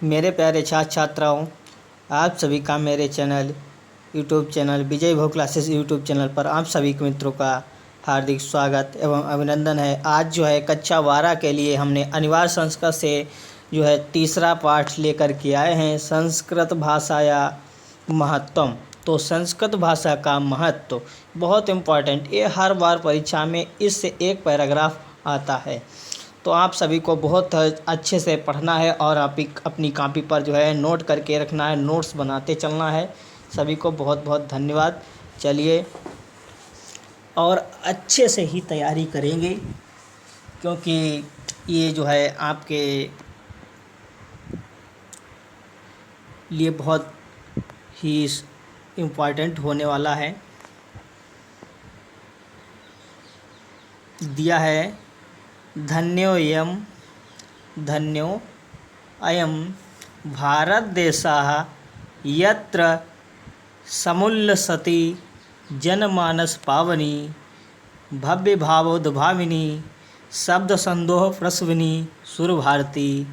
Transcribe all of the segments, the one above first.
मेरे प्यारे छात्र छात्राओं, आप सभी का मेरे चैनल यूट्यूब चैनल विजय भोग क्लासेस यूट्यूब चैनल पर आप सभी के मित्रों का हार्दिक स्वागत एवं अभिनंदन है। आज जो है कक्षा 12 के लिए हमने अनिवार्य संस्कृत से जो है तीसरा पाठ लेकर के आए हैं, संस्कृत भाषाया महत्वम। तो संस्कृत भाषा का महत्व बहुत इम्पोर्टेंट, ये हर बार परीक्षा में इससे एक पैराग्राफ आता है। तो आप सभी को बहुत अच्छे से पढ़ना है और आप अपनी कॉपी पर जो है नोट करके रखना है, नोट्स बनाते चलना है। सभी को बहुत बहुत धन्यवाद। चलिए, और अच्छे से ही तैयारी करेंगे क्योंकि ये जो है आपके लिए बहुत ही इम्पोर्टेंट होने वाला है। दिया है धन्यो अयं भारतदेशः यत्र समुल्लसति जनमानस पावनी भव्य भावोद्भाविनी शब्दसंदोह प्रसविनी सुरभारती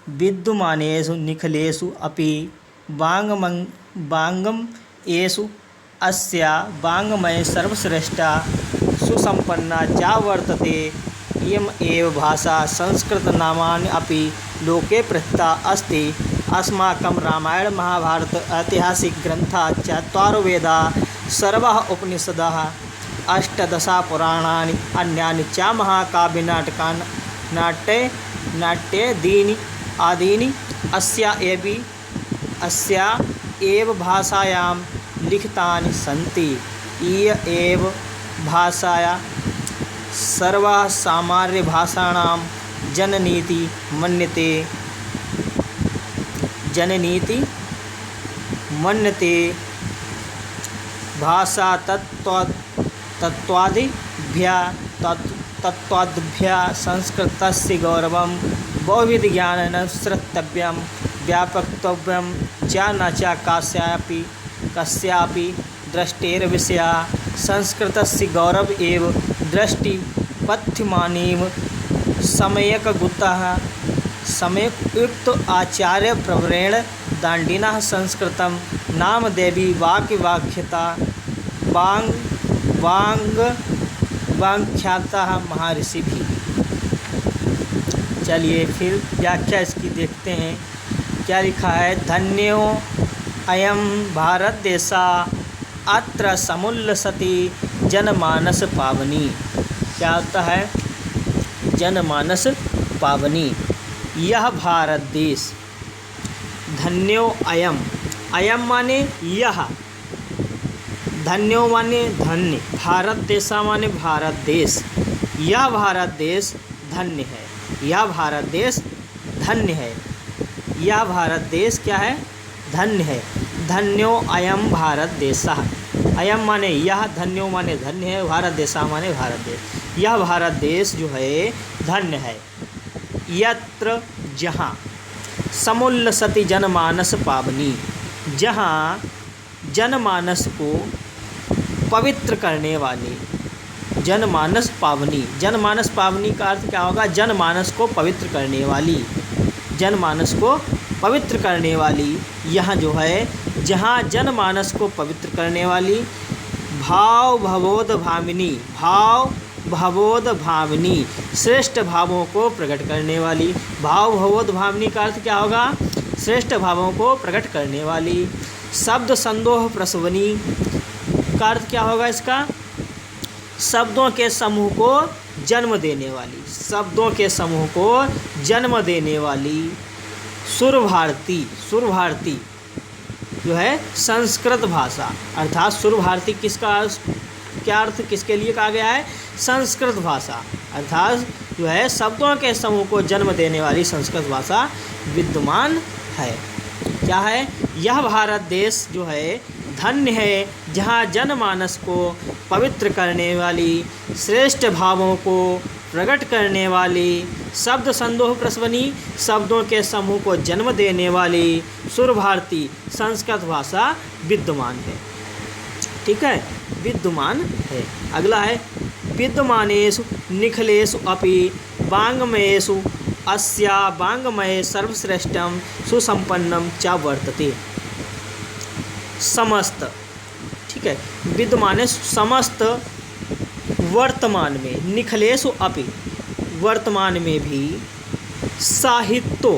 विद्यमानेषु निखिलेषु अपि वाङ्मयेषु अस्या वाङ्मये सर्वश्रेष्ठा सुसम्पन्ना चा वर्तते। इयम् एव भाषा संस्कृतनामानि अपि लोके प्रसिद्धा अस्ति। अस्माकं रामायण महाभारत ऐतिहासिकग्रन्थाः चत्वारो वेदाः सर्वाः उपनिषदः अष्टादश पुराणानि अन्यानि च महाकाव्यनाटकानि नाट्यादीनि अस्या एव भाषायां लिखितानि सन्ति। इय एव भाषाया सर्वाः सामान्यभाषाणां जननीति मन्यते। भाषा तत्त्वादिभ्यः संस्कृतस्य गौरवं बहुविधज्ञानेन श्रोतव्यं व्यापकत्वं च न च कस्यापि दृष्टेर्विषयः। संस्कृतस्य गौरव एव दृष्टिपथ्यमानेव सम्यक् आचार्यप्रवरेण दाण्डिनः संस्कृतं नामदेवी वाक्यव्याख्याता वाङ्ख्यातः महर्षिभिः। चलिए फिर व्याख्या इसकी देखते हैं। क्या लिखा है? धन्यो अयं भारत देशा अत्र समुल्लसति जनमानस पावनी। क्या होता है? जनमानस पावनी। यह भारत देश, धन्यो अयम, अयम माने यह, धन्यो माने धन्य, भारत देशा माने भारत देश। यह भारत देश धन्य है, यह भारत देश धन्य है। यह भारत देश क्या है? धन्य है। धन्यो अयम भारत देशः, अयम माने यह, धन्यो माने धन्य है, भारत देशः माने भारत देश। यह भारत देश जो है धन्य है। यत्र, जहाँ, समुल्लसति जनमानस पावनी, जहाँ जनमानस को पवित्र करने वाली, जनमानस पावनी। जनमानस पावनी का अर्थ क्या होगा? जनमानस को पवित्र करने वाली, जनमानस को पवित्र करने वाली। यहाँ जो है जहाँ जनमानस को पवित्र करने वाली, भाव भवोद भामिनी, श्रेष्ठ भावों को प्रकट करने वाली। भाव भवोद भामिनी का अर्थ क्या होगा? श्रेष्ठ भावों को प्रकट करने वाली। शब्द संदोह प्रसवनी का अर्थ क्या होगा इसका? शब्दों के समूह को जन्म देने वाली, शब्दों के समूह को जन्म देने वाली। सुरभारती जो है संस्कृत भाषा, अर्थात सुरभारती किसका क्या अर्थ किसके लिए कहा गया है? संस्कृत भाषा, अर्थात जो है शब्दों के समूह को जन्म देने वाली संस्कृत भाषा विद्यमान है। क्या है? यह भारत देश जो है धन्य है, जहाँ जनमानस को पवित्र करने वाली, श्रेष्ठ भावों को प्रकट करने वाली, शब्द संदोह प्रसवनी, शब्दों के समूह को जन्म देने वाली सुरभारती संस्कृत भाषा विद्यमान है। ठीक है, विद्यमान है। अगला है विद्यमानेषु निखिलेषु अपि वाङ्मयेषु अस्या वाङ्मये सर्वश्रेष्ठं सुसंपन्नं च वर्तते। समस्त, ठीक है, विद्यमाने समस्त, वर्तमान में, निखलेषु अपि, वर्तमान में भी, साहित्यो,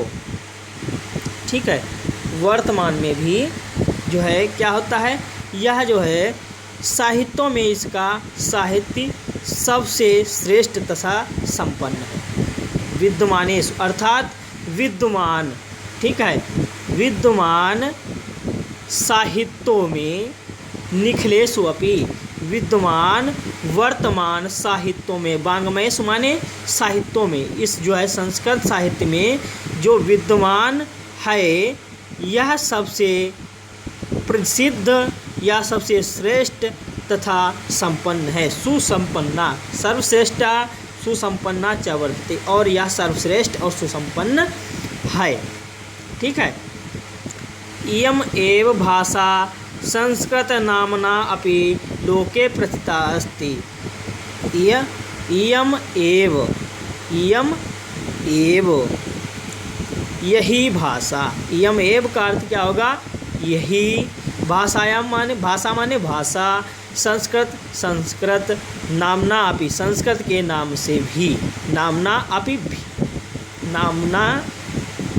ठीक है, वर्तमान में भी जो है क्या होता है, यह जो है साहित्यों में इसका साहित्य सबसे श्रेष्ठ तथा संपन्न है। विद्यमानेषु अर्थात विद्यमान, ठीक है, विद्यमान साहित्यों में, निखलेषु अपि, विद्यमान वर्तमान साहित्यों में, वाङ्मयेषु माने साहित्यों में, इस जो है संस्कृत साहित्य में जो विद्यमान है यह सबसे प्रसिद्ध या सबसे श्रेष्ठ तथा संपन्न है। सुसंपन्ना, सर्वश्रेष्ठा सुसंपन्ना च वर्तते, और यह सर्वश्रेष्ठ और सुसंपन्न है, ठीक है। इयम एव भाषा संस्कृत नामना अपि लोके प्रथिता अस्ति। इयम एव, यही भाषा, इयम एव का अर्थ क्या होगा, यही, भाषायाम माने भाषा, माने भाषा, संस्कृत नामना अपि, संस्कृत के नाम से भी, नामना अपि भी, नामना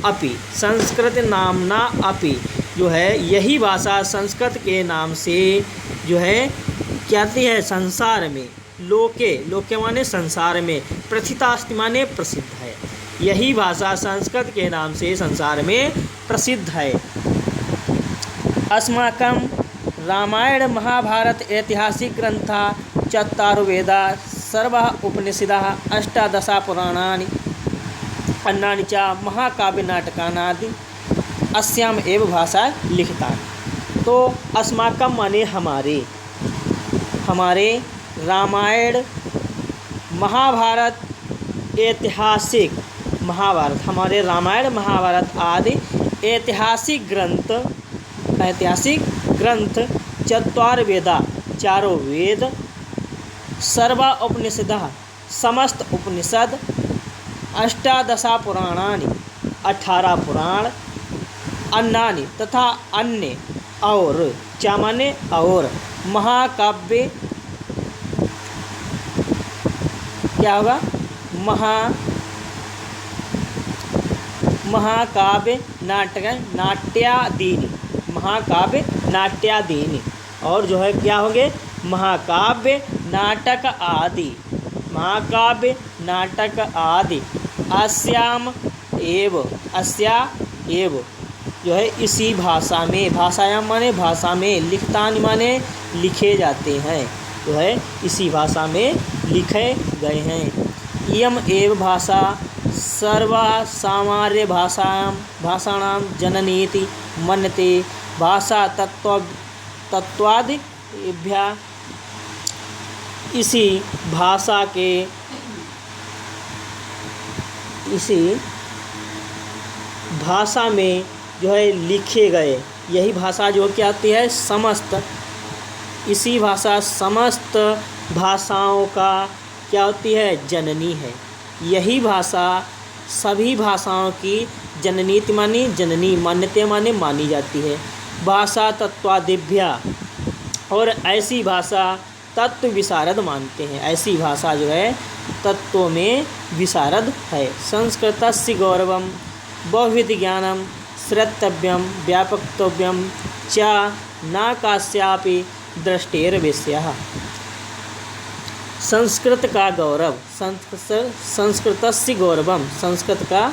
अपि, संस्कृत नामना अपि जो है यही भाषा संस्कृत के नाम से जो है क्या है संसार में, लोके माने संसार में, प्रथिता अस्ति माने प्रसिद्ध है। यही भाषा संस्कृत के नाम से संसार में प्रसिद्ध है। अस्माकं रामायण महाभारत ऐतिहासिक ग्रंथा, चत्वारो वेदा, सर्वः उपनिषदः, अष्टादश पुराणानि, अन्यानि च महाकाव्यनाटकानादि अस्याम एव भाषा लिखितानि। तो अस्माकं माने हमारे रामायण महाभारत ऐतिहासिक, महाभारत, हमारे रामायण महाभारत आदि ऐतिहासिक ग्रंथ, चत्वार वेदा, चारों वेद, सर्वा उपनिषदः, समस्त उपनिषद, अष्टादश पुराणानि, 18 पुराण, अन्यानि तथा अन्य, और चा माने और, महाकाव्य क्या होगा, महाकाव्य नाट्यादीनि, महाकाव्य नाट्यादीनि, और जो है क्या होंगे, महाकाव्य नाटक आदि, महाकाव्य नाटक आदि, अस्या एव जो है इसी भाषा में, भाषायाम माने भाषा में, लिखतानि माने लिखे जाते हैं, जो है इसी भाषा में लिखे गए हैं। इयम एव भाषा सर्वा सामान्य भाषाणां जननीति मन्यते। भाषा तत्वादिभ्या, इसी भाषा में जो है लिखे गए, यही भाषा जो क्या आती है समस्त, इसी भाषा समस्त भाषाओं का क्या होती है जननी है। यही भाषा सभी भाषाओं की जननीति मानी, जननी मान्यते माने मानी जाती है। भाषा तत्वादिभ्या, और ऐसी भाषा तत्व विशारद मानते हैं, ऐसी भाषा जो है तत्वों में विशारद है। संस्कृतस्य गौरवं बहुविध ज्ञानं श्रोतव्यं व्यापक्तव्यं च न कास्यापि दृष्टेर्विषयः। संस्कृत का गौरव, संस्कृतस्य गौरवं, संस्कृत का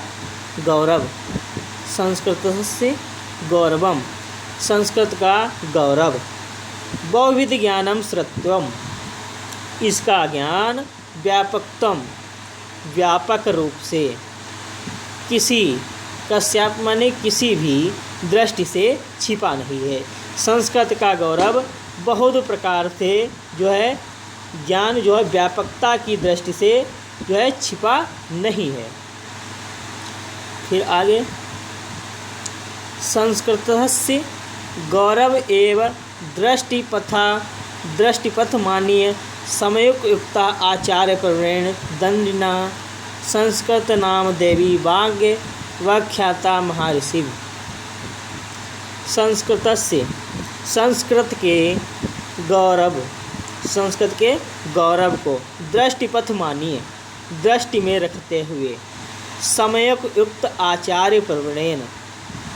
गौरव, संस्कृतस्य गौरवं, संस्कृत का गौरव, बहुविध ज्ञानं श्रोतव्यं, इसका ज्ञान, व्यापकत्वम, व्यापक रूप से, किसी कश्यप माने किसी भी दृष्टि से छिपा नहीं है। संस्कृत का गौरव बहुत प्रकार से जो है ज्ञान जो है व्यापकता की दृष्टि से जो है छिपा नहीं है। फिर आगे, संस्कृतस्य गौरव एव दृष्टिपथ मानीय समयुक्ता आचार्य प्रवीण दंडिना संस्कृत नाम देवी वाग्य व्याख्याता महर्षि। संस्कृतस्य संस्कृत के गौरव को दृष्टिपथ मानिए, दृष्टि में रखते हुए समययुक्त आचार्य प्रवरेण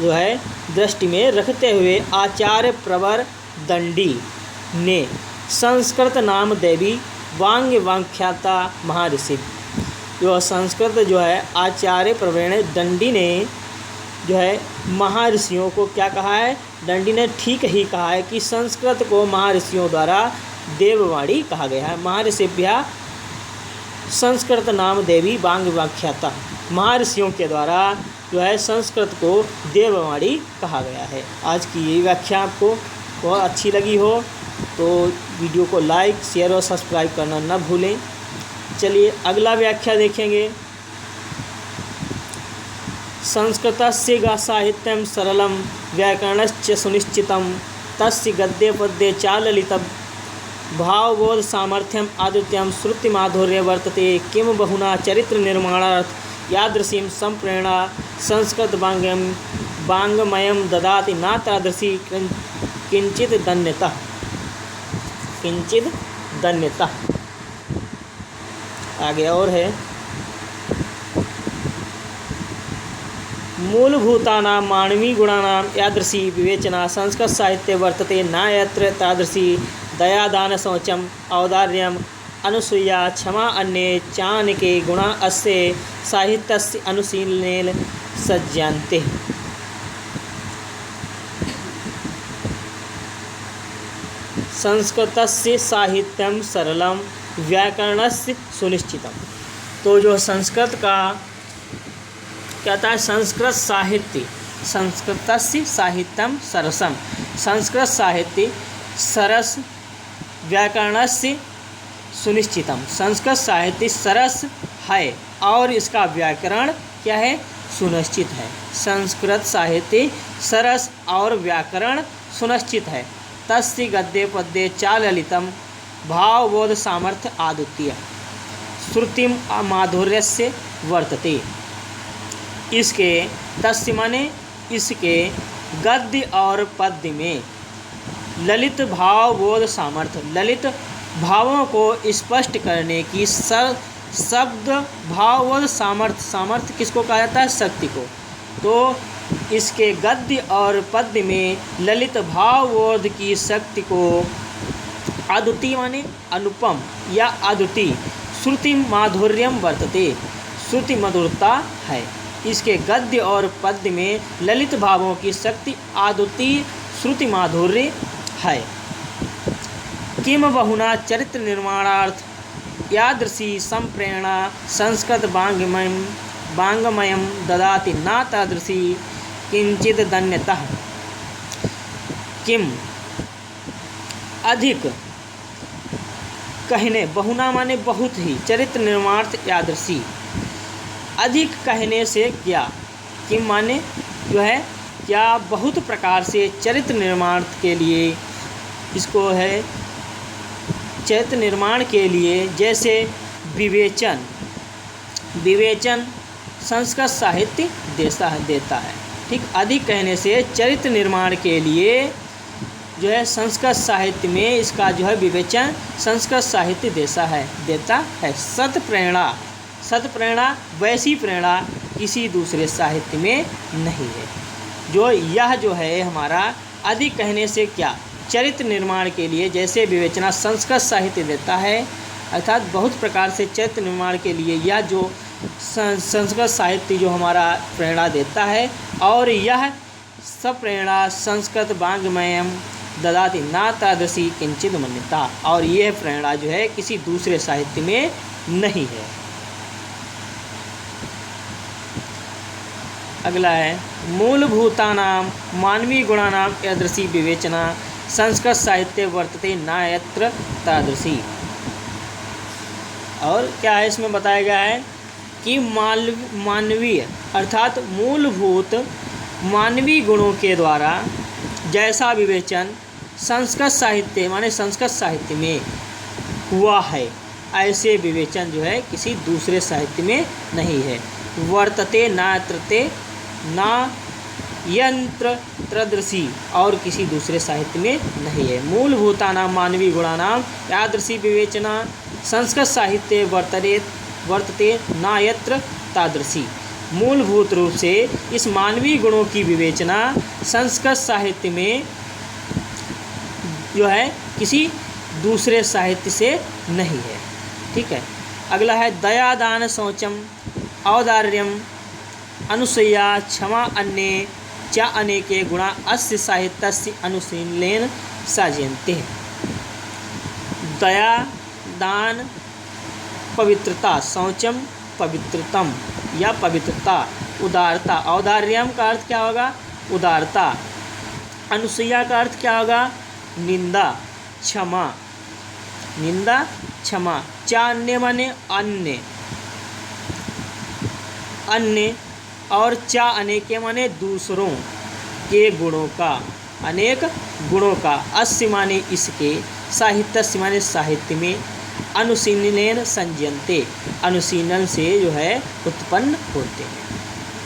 जो है दृष्टि में रखते हुए आचार्य प्रवर दंडी ने संस्कृत नाम देवी वांग्य व्याख्याता महर्षि। जो संस्कृत जो है आचार्य प्रवरेण दंडी ने जो है महर्षियों को क्या कहा है? दंडी ने ठीक ही कहा है कि संस्कृत को महर्षियों द्वारा देववाणी कहा गया है। महर्षिभ्यः संस्कृत नाम देवी वांग्य व्याख्याता, महर्षियों के द्वारा जो है संस्कृत को देववाणी कहा गया है। आज की ये व्याख्या आपको बहुत अच्छी लगी हो तो वीडियो को लाइक, शेयर और सब्सक्राइब करना न भूलें। चलिए अगला व्याख्या देखेंगे। संस्कृतस्य साहित्यं सरलं व्याकरणश्च सुनिश्चितं तस्य गद्ये पद्ये च ललितं भावबोध सामर्थ्यम आदित्यम श्रुति माधुर्य वर्तते किम बहुना चरित्र निर्माणार्थ यादृशीं संप्रेरणा संस्कृत वाङ्मयं ददाति न तादृशी किंचित दन्यता। आगे और है मूलभूतानां मानवीय गुणानां यादृशी विवेचना संस्कृत साहित्ये वर्तते न यत्र तादृशी दयादान शौचम औदार्यम अनुसूया क्षमा अन्ये चाणके गुणा अस्य साहित्यस्य अनुशीलनेन सज्जन्ते। संस्कृतस्य साहित्यं सरलम व्याकरणस्य सुनिश्चितम। तो जो संस्कृत का कहता है संस्कृत साहित्य, संस्कृतस्य साहित्यं सरसम, संस्कृत साहित्य सरस व्याकरणस्य सुनिश्चितम, संस्कृत साहित्य सरस है और इसका व्याकरण क्या है? सुनिश्चित है। संस्कृत साहित्य सरस और व्याकरण सुनिश्चित है। तस्य गद्ये पद्ये च ललितं भावबोध सामर्थ्य आद्वितीय श्रुतिम माधुर्यस्य वर्तते। इसके तस्य माने इसके गद्य और पद्य में ललित भावबोध सामर्थ्य, ललित भावों को स्पष्ट करने की शब्द भावबोध सामर्थ्य, सामर्थ्य किसको कहा जाता है? शक्ति को। तो इसके गद्य और पद्य में ललित भावबोध की शक्ति को अद्वितीय माने अनुपम या अद्वितीय श्रुति माधुर्यम वर्तते, श्रुति मधुरता है। इसके गद्य और पद्य में ललित भावों की शक्ति अद्वितीय श्रुति माधुर्य है। किम बहुना चरित्र निर्माणार्थ यादृशी संप्रेरणा संस्कृत वाङ्मयं ददाति न तादृशी किंचित दन्यता। किम अधिक कहने, बहुना माने बहुत ही, चरित्र निर्माणार्थ यादृशी अधिक कहने से क्या, किम माने जो है क्या बहुत प्रकार से चरित्र निर्माण के लिए, इसको है चरित्र निर्माण के लिए जैसे विवेचन, विवेचन संस्कृत साहित्य देता है। ठीक, अधिक कहने से चरित्र निर्माण के लिए जो है संस्कृत साहित्य में इसका जो है विवेचन संस्कृत साहित्य देता है। सत प्रेरणा वैसी प्रेरणा किसी दूसरे साहित्य में नहीं है। यह जो है हमारा अधिक कहने से क्या, चरित्र निर्माण के लिए जैसे विवेचना संस्कृत साहित्य देता है, अर्थात बहुत प्रकार से चरित्र निर्माण के लिए यह जो संस्कृत साहित्य जो हमारा प्रेरणा देता है, और यह सब प्रेरणा संस्कृत वाङ्मयं ददाति न तादृशी किंचित मन्यता, और यह प्रेरणा जो है किसी दूसरे साहित्य में नहीं है। अगला है मूलभूतानां मानवीय गुणानां यादृशी विवेचना संस्कृत साहित्य वर्तते न यत्र तादृशी। और क्या है इसमें बताया गया है कि मानवीय अर्थात मूलभूत मानवीय गुणों के द्वारा जैसा विवेचन संस्कृत साहित्य माने संस्कृत साहित्य में हुआ है, ऐसे विवेचन जो है किसी दूसरे साहित्य में नहीं है। वर्तते नात्रते ना यंत्र त्रदृशी और किसी दूसरे साहित्य में नहीं है। मूलभूतानां मानवीय गुणानां यादृशी विवेचना संस्कृत साहित्य वर्तते ना यत्र तादृशी। मूलभूत रूप से इस मानवीय गुणों की विवेचना संस्कृत साहित्य में जो है किसी दूसरे साहित्य से नहीं है। ठीक है। अगला है दया दान शौचम औदार्यम अनुसूया क्षमा अन्ये च अनेके गुणा अस्य साहित्यस्य अनुशीलेन साजयन्ते। दया दान पवित्रता, शौचम पवित्रतम या पवित्रता, उदारता, औदार्यम का अर्थ क्या होगा? उदारता, अनुसूया का अर्थ क्या होगा? निंदा, क्षमा, निंदा क्षमा, चान्य माने अन्य, अन्य और चा अनेके माने दूसरों के गुणों का, अनेक गुणों का, अस्य माने इसके, साहित्य माने साहित्य में, अनुशीलन संजयन्ते अनुशीलन से जो है उत्पन्न होते हैं।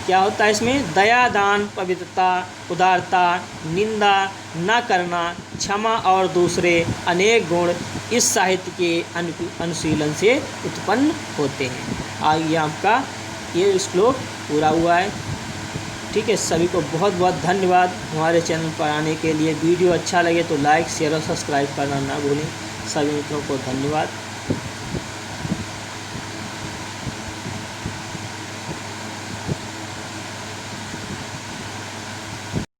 क्या होता है इसमें? दया दान पवित्रता, उदारता, निंदा न करना, क्षमा और दूसरे अनेक गुण इस साहित्य के अनुशीलन से उत्पन्न होते हैं। आइए आपका ये श्लोक पूरा हुआ है। ठीक है। सभी को बहुत बहुत धन्यवाद हमारे चैनल पर आने के लिए। वीडियो अच्छा लगे तो लाइक शेयर और सब्सक्राइब करना ना भूलें। सभी मित्रों को धन्यवाद।